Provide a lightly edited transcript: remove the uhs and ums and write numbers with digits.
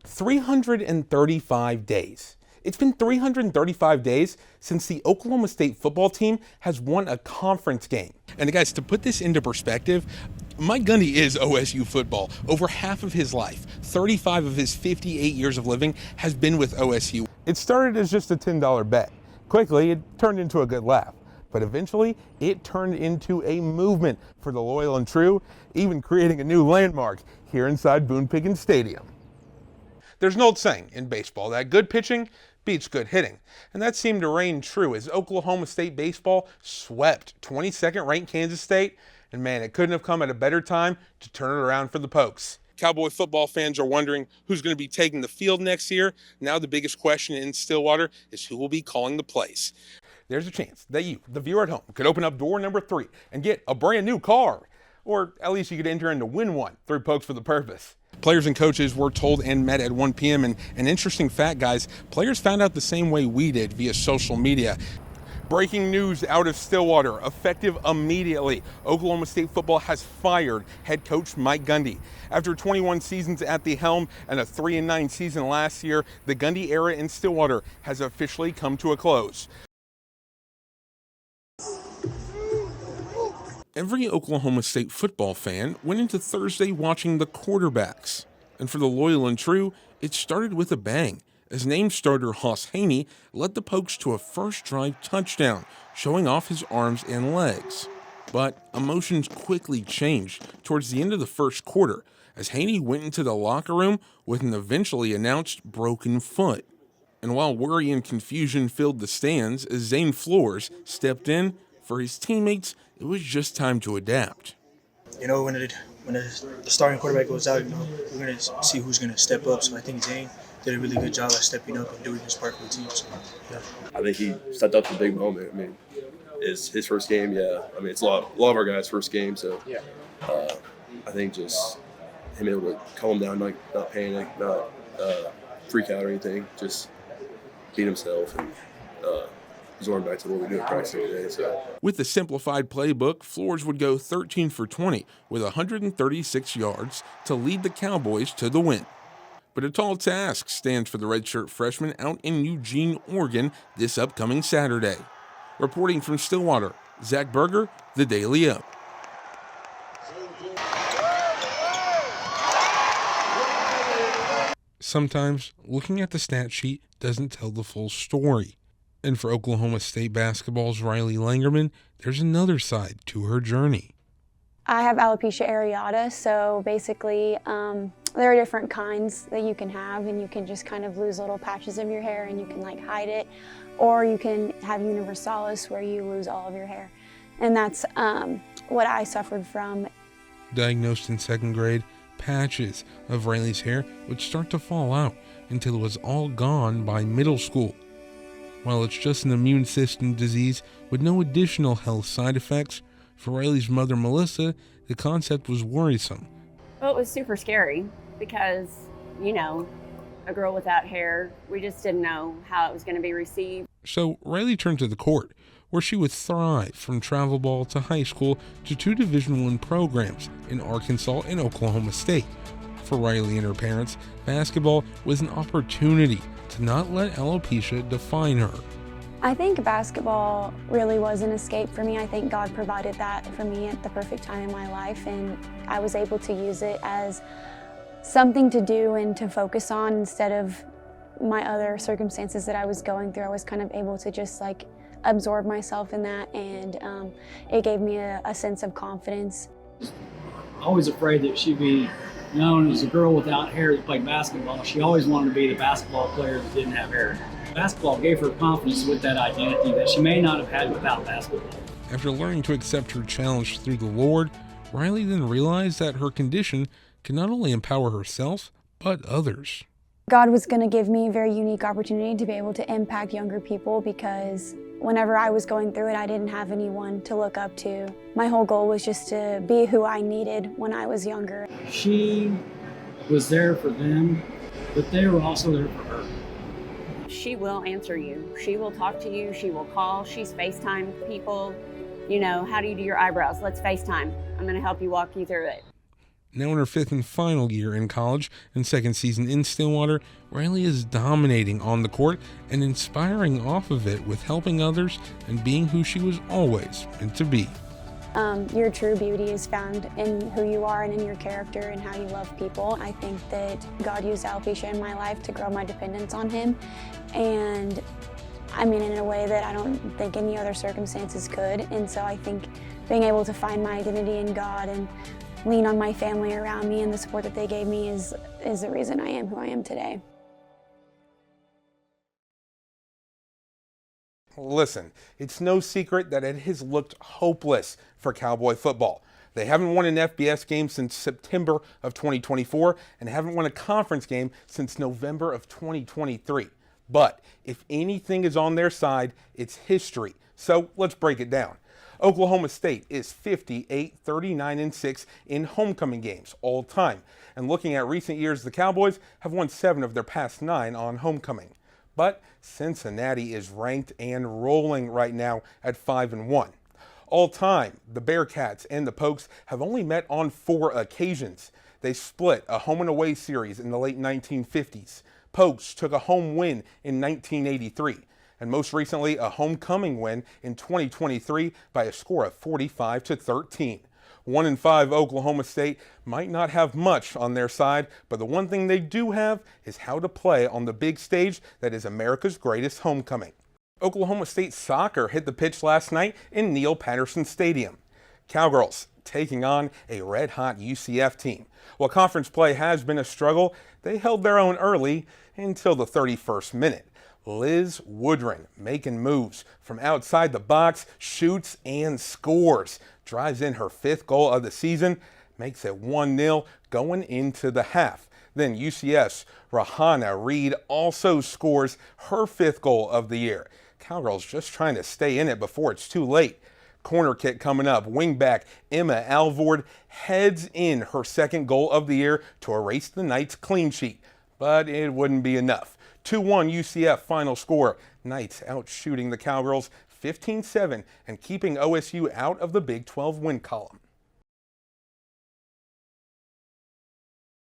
335 days. It's been 335 days since the Oklahoma State football team has won a conference game. And guys, to put this into perspective, Mike Gundy is OSU football. Over half of his life, 35 of his 58 years of living, has been with OSU. It started as just a $10 bet. Quickly, it turned into a good laugh. But eventually, it turned into a movement for the loyal and true, even creating a new landmark here inside Boone Pickens Stadium. There's an old saying in baseball that good pitching beats good hitting, and that seemed to reign true as Oklahoma State baseball swept 22nd ranked Kansas State, and man, it couldn't have come at a better time to turn it around for the Pokes. Cowboy football fans are wondering who's going to be taking the field next year. Now the biggest question in Stillwater is who will be calling the plays. There's a chance that you, the viewer at home, could open up door number 3 and get a brand new car, or at least you could enter in to win one through Pokes for the Purpose. Players and coaches were told and met at 1 p.m. And an interesting fact, guys, players found out the same way we did via social media. Breaking news out of Stillwater, effective immediately. Oklahoma State football has fired head coach Mike Gundy. After 21 seasons at the helm and a 3-9 season last year, the Gundy era in Stillwater has officially come to a close. Every Oklahoma State football fan went into Thursday watching the quarterbacks. And for the loyal and true, it started with a bang, as named starter Hoss Haney led the Pokes to a first drive touchdown, showing off his arms and legs. But emotions quickly changed towards the end of the first quarter, as Haney went into the locker room with an eventually announced broken foot. And while worry and confusion filled the stands as Zane Flores stepped in, for his teammates, it was just time to adapt. You know, when the starting quarterback goes out, we're going to see who's going to step up. So I think Zane did a really good job at stepping up and doing his part for the team. So, yeah. I think he stepped up to the big moment. I mean, it's his first game, yeah. I mean, it's a lot of our guys' first game. So I think just him able to calm down, like not panic, not freak out or anything, just beat himself and going back to what we do at practice every day. So. With the simplified playbook, Flores would go 13 for 20 with 136 yards to lead the Cowboys to the win. But a tall task stands for the redshirt freshman out in Eugene, Oregon this upcoming Saturday. Reporting from Stillwater, Zach Berger, The Daily O. Sometimes looking at the stat sheet doesn't tell the full story. And for Oklahoma State basketball's Riley Langerman, there's another side to her journey. I have alopecia areata, so basically there are different kinds that you can have, and you can just kind of lose little patches of your hair and you can like hide it, or you can have universalis where you lose all of your hair. And that's what I suffered from. Diagnosed in 2nd grade, patches of Riley's hair would start to fall out until it was all gone by middle school. While it's just an immune system disease with no additional health side effects, for Riley's mother, Melissa, the concept was worrisome. Well, it was super scary because, you know, a girl without hair, we just didn't know how it was going to be received. So Riley turned to the court, where she would thrive from travel ball to high school to 2 Division I programs in Arkansas and Oklahoma State. For Riley and her parents, basketball was an opportunity to not let alopecia define her. I think basketball really was an escape for me. I think God provided that for me at the perfect time in my life, and I was able to use it as something to do and to focus on instead of my other circumstances that I was going through. I was kind of able to just like absorb myself in that, and it gave me a sense of confidence. Always afraid that she'd be known as a girl without hair that played basketball. She always wanted to be the basketball player that didn't have hair. Basketball gave her confidence with that identity that she may not have had without basketball. After learning to accept her challenge through the Lord, Riley then realized that her condition could not only empower herself, but others. God was going to give me a very unique opportunity to be able to impact younger people, because whenever I was going through it, I didn't have anyone to look up to. My whole goal was just to be who I needed when I was younger. She was there for them, but they were also there for her. She will answer you. She will talk to you. She will call. She's FaceTime people. You know, how do you do your eyebrows? Let's FaceTime. I'm going to help you walk you through it. Now in her 5th and final year in college and 2nd season in Stillwater, Riley is dominating on the court and inspiring off of it with helping others and being who she was always meant to be. Your true beauty is found in who you are and in your character and how you love people. I think that God used alopecia in my life to grow my dependence on Him, and I mean in a way that I don't think any other circumstances could. And so I think being able to find my identity in God and lean on my family around me and the support that they gave me is the reason I am who I am today. Listen, it's no secret that it has looked hopeless for Cowboy football. They haven't won an FBS game since September of 2024 and haven't won a conference game since November of 2023. But if anything is on their side, it's history. So let's break it down. Oklahoma State is 58-39-6 in homecoming games all time. And looking at recent years, the Cowboys have won 7 of their past 9 on homecoming. But Cincinnati is ranked and rolling right now at 5-1. All time, the Bearcats and the Pokes have only met on 4 occasions. They split a home and away series in the late 1950s. Pokes took a home win in 1983. And most recently, a homecoming win in 2023 by a score of 45-13. 1-5 Oklahoma State might not have much on their side, but the one thing they do have is how to play on the big stage that is America's greatest homecoming. Oklahoma State soccer hit the pitch last night in Neil Patterson Stadium. Cowgirls taking on a red-hot UCF team. While conference play has been a struggle, they held their own early until the 31st minute. Liz Woodring making moves from outside the box, shoots and scores. Drives in her 5th goal of the season, makes it 1-0 going into the half. Then UCF's Rahana Reed also scores her 5th goal of the year. Cowgirls just trying to stay in it before it's too late. Corner kick coming up. Wingback Emma Alvord heads in her 2nd goal of the year to erase the Knights' clean sheet. But it wouldn't be enough. 2-1 UCF final score. Knights out shooting the Cowgirls 15-7 and keeping OSU out of the Big 12 win column.